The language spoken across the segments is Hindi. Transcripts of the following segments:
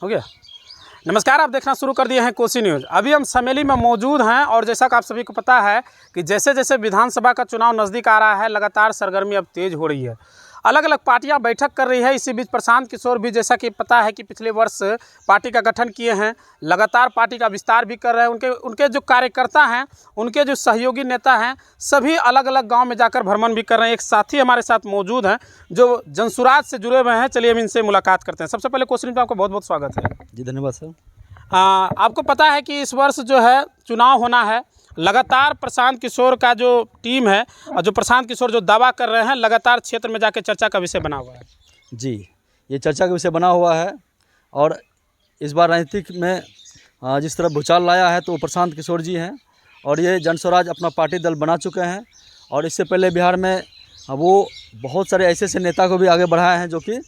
हो गया। नमस्कार, आप देखना शुरू कर दिए हैं कोसी न्यूज़। अभी हम समेली में मौजूद हैं और जैसा कि आप सभी को पता है कि जैसे जैसे विधानसभा का चुनाव नज़दीक आ रहा है, लगातार सरगर्मी अब तेज़ हो रही है। अलग अलग पार्टियां बैठक कर रही है। इसी बीच प्रशांत किशोर भी, जैसा कि पता है कि पिछले वर्ष पार्टी का गठन किए हैं, लगातार पार्टी का विस्तार भी कर रहे हैं। उनके जो कार्यकर्ता हैं, उनके जो सहयोगी नेता हैं, सभी अलग अलग गाँव में जाकर भ्रमण भी कर रहे हैं। एक साथी हमारे साथ मौजूद हैं जो जनसुराज से जुड़े हुए हैं। चलिए हम इनसे मुलाकात करते हैं। सबसे पहले क्वेश्चन पे आपका बहुत बहुत स्वागत है। जी धन्यवाद सर। आपको पता है कि इस वर्ष जो है चुनाव होना है। लगातार प्रशांत किशोर का जो टीम है और जो प्रशांत किशोर जो दावा कर रहे हैं, लगातार क्षेत्र में जाके चर्चा का विषय बना हुआ है। जी, ये चर्चा का विषय बना हुआ है और इस बार राजनीतिक में जिस तरह भूचाल लाया है तो वो प्रशांत किशोर जी हैं और ये जनस्वराज अपना पार्टी दल बना चुके हैं। और इससे पहले बिहार में वो बहुत सारे ऐसे ऐसे नेता को भी आगे बढ़ाए हैं जो कि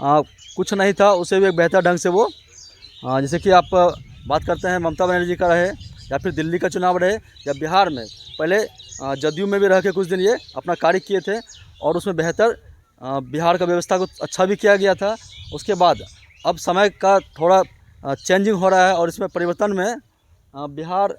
कुछ नहीं था, उसे भी एक बेहतर ढंग से वो जैसे कि आप बात करते हैं ममता बनर्जी का रहे या फिर दिल्ली का चुनाव रहे या बिहार में पहले जदयू में भी रह के कुछ दिन ये अपना कार्य किए थे और उसमें बेहतर बिहार का व्यवस्था को अच्छा भी किया गया था। उसके बाद अब समय का थोड़ा चेंजिंग हो रहा है और इसमें परिवर्तन में बिहार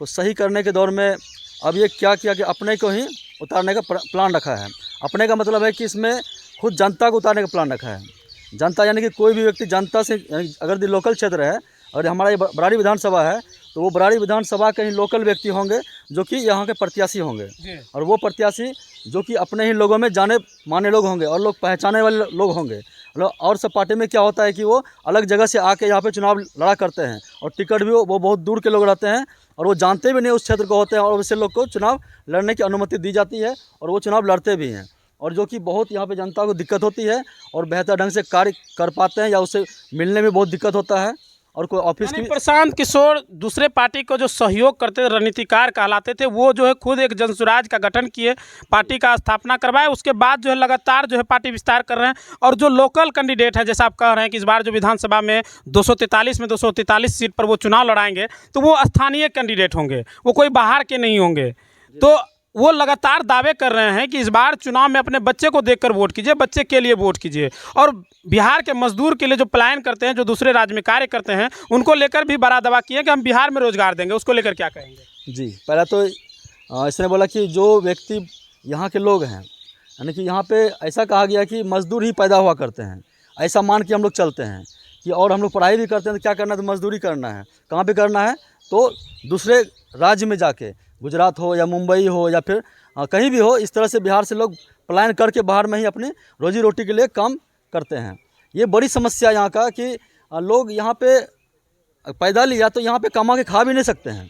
को सही करने के दौर में अब ये क्या किया कि अपने को ही उतारने का प्लान रखा है। अपने का मतलब है कि इसमें खुद जनता को उतारने का प्लान रखा है। जनता यानी कि कोई भी व्यक्ति जनता से, अगर लोकल क्षेत्र है और हमारा ये बराड़ी विधानसभा है तो वो बराड़ी विधानसभा के ही लोकल व्यक्ति होंगे जो कि यहाँ के प्रत्याशी होंगे और वो प्रत्याशी जो कि अपने ही लोगों में जाने माने लोग होंगे और लोग पहचाने वाले लोग होंगे। और सब पार्टी में क्या होता है कि वो अलग जगह से आके यहाँ पे चुनाव लड़ा करते हैं और टिकट भी वो बहुत दूर के लोग रहते हैं और वो जानते भी नहीं उस क्षेत्र को होते हैं और वैसे लोग को चुनाव लड़ने की अनुमति दी जाती है और वो चुनाव लड़ते भी हैं और जो कि बहुत यहाँ पे जनता को दिक्कत होती है और बेहतर ढंग से कार्य कर पाते हैं या उससे मिलने में बहुत दिक्कत होता है। और कोई ऑफिस की प्रशांत किशोर दूसरे पार्टी को जो सहयोग करते थे, रणनीतिकार कहलाते थे, वो जो है खुद एक जनसुराज का गठन किए, पार्टी का स्थापना करवाए। उसके बाद जो है लगातार जो है पार्टी विस्तार कर रहे हैं और जो लोकल कैंडिडेट है, जैसा आप कह रहे हैं कि इस बार जो विधानसभा में 243 सीट पर वो चुनाव लड़ाएंगे तो वो स्थानीय कैंडिडेट होंगे, वो कोई बाहर के नहीं होंगे। तो वो लगातार दावे कर रहे हैं कि इस बार चुनाव में अपने बच्चे को देखकर वोट कीजिए, बच्चे के लिए वोट कीजिए। और बिहार के मजदूर के लिए जो पलायन करते हैं, जो दूसरे राज्य में कार्य करते हैं, उनको लेकर भी बड़ा दावा किए कि हम बिहार में रोजगार देंगे। उसको लेकर क्या कहेंगे? जी, पहला तो इसने बोला कि जो व्यक्ति यहाँ के लोग हैं, यानी कि यहाँ पे ऐसा कहा गया कि मजदूर ही पैदा हुआ करते हैं, ऐसा मान के हम लोग चलते हैं कि और हम लोग पढ़ाई भी करते हैं तो क्या करना है, तो मजदूरी करना है। कहाँ पे करना है? तो दूसरे राज्य में जाके, गुजरात हो या मुंबई हो या फिर कहीं भी हो, इस तरह से बिहार से लोग पलायन करके बाहर में ही अपनी रोजी रोटी के लिए काम करते हैं। ये बड़ी समस्या यहाँ का कि लोग यहाँ पे पैदा लिया तो यहाँ पे कमा के खा भी नहीं सकते हैं,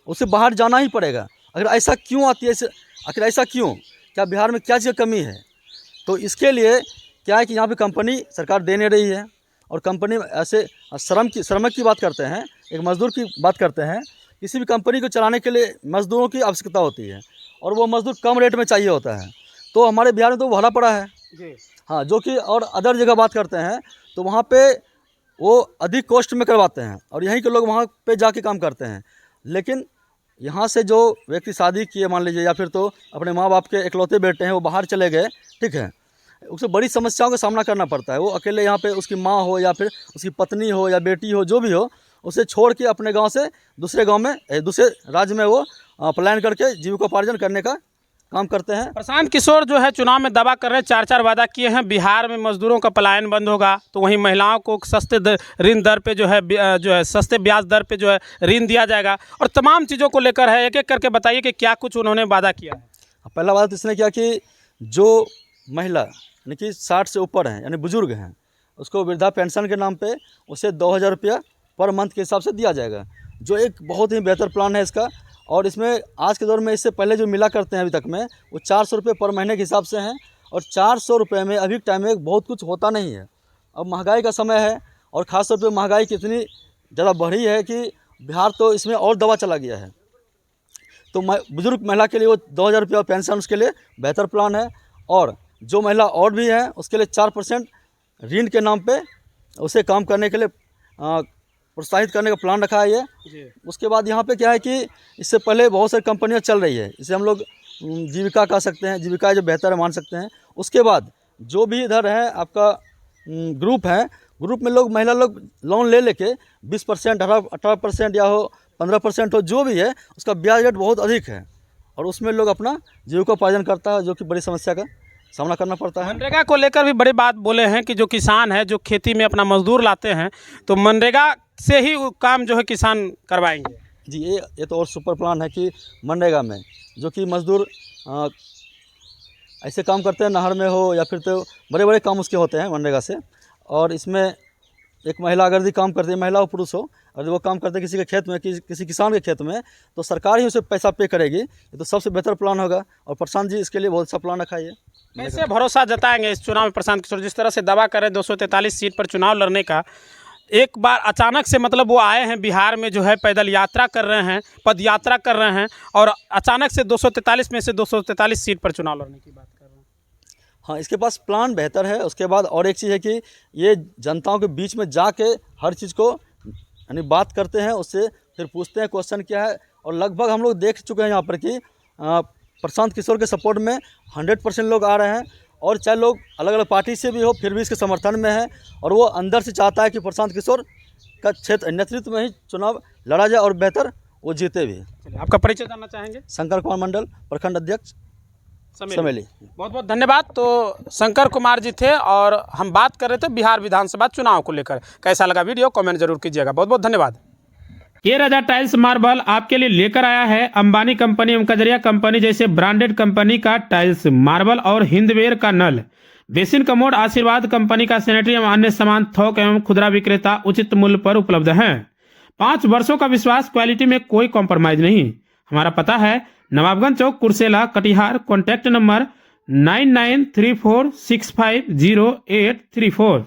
उसे बाहर जाना ही पड़ेगा। अगर ऐसा क्यों आती है, आखिर ऐसा क्यों? क्या बिहार में क्या चीज़ कमी है? तो इसके लिए क्या है कि यहाँ पे कंपनी सरकार दे नहीं रही है और कंपनी ऐसे श्रमिक की बात करते हैं, एक मज़दूर की बात करते हैं। किसी भी कंपनी को चलाने के लिए मज़दूरों की आवश्यकता होती है और वो मज़दूर कम रेट में चाहिए होता है। तो हमारे बिहार में तो भरा पड़ा है जी। हाँ, जो कि और अदर जगह बात करते हैं तो वहाँ पे वो अधिक कॉस्ट में करवाते हैं और यहीं के लोग वहाँ पे जाके काम करते हैं। लेकिन यहाँ से जो व्यक्ति शादी किए मान लीजिए या फिर तो अपने माँ बाप के इकलौते बेटे हैं, वो बाहर चले गए, ठीक है, उसे बड़ी समस्याओं का सामना करना पड़ता है। वो अकेले यहाँ पे उसकी माँ हो या फिर उसकी पत्नी हो या बेटी हो, जो भी हो, उसे छोड़ के अपने गांव से दूसरे गांव में, दूसरे राज्य में वो पलायन करके जीविकोपार्जन करने का काम करते हैं। प्रशांत किशोर जो है चुनाव में दावा कर रहे हैं, 4 वादा किए हैं, बिहार में मजदूरों का पलायन बंद होगा, तो वहीं महिलाओं को सस्ते ऋण दर पे जो है सस्ते ब्याज दर पे जो है ऋण दिया जाएगा और तमाम चीज़ों को लेकर है। एक एक करके बताइए कि क्या कुछ उन्होंने वादा किया है। पहला बात इसने किया कि जो महिला यानी कि 60 से ऊपर हैं, यानी बुजुर्ग हैं, उसको वृद्धा पेंशन के नाम पे उसे 2000 रुपया पर मंथ के हिसाब से दिया जाएगा, जो एक बहुत ही बेहतर प्लान है इसका। और इसमें आज के दौर में इससे पहले जो मिला करते हैं अभी तक में, वो 400 रुपये पर महीने के हिसाब से हैं और 400 रुपये में अभी टाइम में बहुत कुछ होता नहीं है। अब महंगाई का समय है और ख़ास तौर पे महंगाई कितनी ज़्यादा बढ़ी है कि बिहार तो इसमें और दबा चला गया है। तो बुजुर्ग महिला के लिए वो 2000 रुपया पेंशन, उसके लिए बेहतर प्लान है। और जो महिला और भी है उसके लिए 4% ऋण के नाम पे उसे काम करने के लिए प्रोत्साहित करने का प्लान रखा है ये। उसके बाद यहाँ पे क्या है कि इससे पहले बहुत सारी कंपनियाँ चल रही है, इसे हम लोग जीविका कह सकते हैं, जीविका जो बेहतर मान सकते हैं। उसके बाद जो भी इधर है आपका ग्रुप है, ग्रुप में लोग महिला लोग लोन ले लेके 20%, 18% या हो 15% हो, जो भी है उसका ब्याज रेट बहुत अधिक है और उसमें लोग अपना जीविकोपार्जन करता है, जो कि बड़ी समस्या का सामना करना पड़ता है। मनरेगा को लेकर भी बड़ी बात बोले हैं कि जो किसान है जो खेती में अपना मजदूर लाते हैं तो मनरेगा से ही वो काम जो है किसान करवाएंगे। जी, ये तो और सुपर प्लान है कि मनरेगा में जो कि मजदूर ऐसे काम करते हैं, नहर में हो या फिर तो बड़े बड़े काम उसके होते हैं मनरेगा से। और इसमें एक महिला अगर यदि काम करती है, महिला हो पुरुष हो, अगर वो काम करते हैं किसी के खेत में, किसी किसान के खेत में, तो सरकार ही उसे पैसा पे करेगी। ये तो सबसे बेहतर प्लान होगा और प्रशांत जी इसके लिए बहुत अच्छा प्लान रखा है। कैसे भरोसा जताएंगे इस चुनाव में प्रशांत किशोर, जिस तरह से दावा कर रहे हैं 243 सीट पर चुनाव लड़ने का, एक बार अचानक से मतलब वो आए हैं बिहार में जो है पैदल यात्रा कर रहे हैं, पद यात्रा कर रहे हैं और अचानक से 243 में से 243 सीट पर चुनाव लड़ने की बात कर रहे हैं। हाँ, इसके पास प्लान बेहतर है। उसके बाद और एक चीज़ है कि ये जनताओं के बीच में जाके हर चीज़ को यानी बात करते हैं, उससे फिर पूछते हैं क्वेश्चन क्या है। और लगभग हम लोग देख चुके हैं यहाँ पर कि प्रशांत किशोर के सपोर्ट में 100% लोग आ रहे हैं और चाहे लोग अलग अलग पार्टी से भी हो फिर भी इसके समर्थन में है और वो अंदर से चाहता है कि प्रशांत किशोर का क्षेत्र नेतृत्व में ही चुनाव लड़ा जाए और बेहतर वो जीते भी। आपका परिचय जानना चाहेंगे? शंकर कुमार मंडल, प्रखंड अध्यक्ष, समेली। बहुत बहुत धन्यवाद। तो शंकर कुमार जी थे और हम बात कर रहे थे बिहार विधानसभा चुनाव को लेकर। कैसा लगा वीडियो कमेंट जरूर कीजिएगा। बहुत बहुत धन्यवाद। के राजा टाइल्स मार्बल आपके लिए लेकर आया है अंबानी कंपनी एवं कजरिया कंपनी जैसे ब्रांडेड कंपनी का टाइल्स, मार्बल और हिंदवेयर का नल, बेसिन कमोड, आशीर्वाद कंपनी का सैनिटरी एवं अन्य सामान थोक एवं खुदरा विक्रेता उचित मूल्य पर उपलब्ध हैं। 5 वर्षों का विश्वास, क्वालिटी में कोई कॉम्प्रोमाइज नहीं। हमारा पता है नवाबगंज चौक, कुर्सेला, कटिहार। Contact number 9934650834।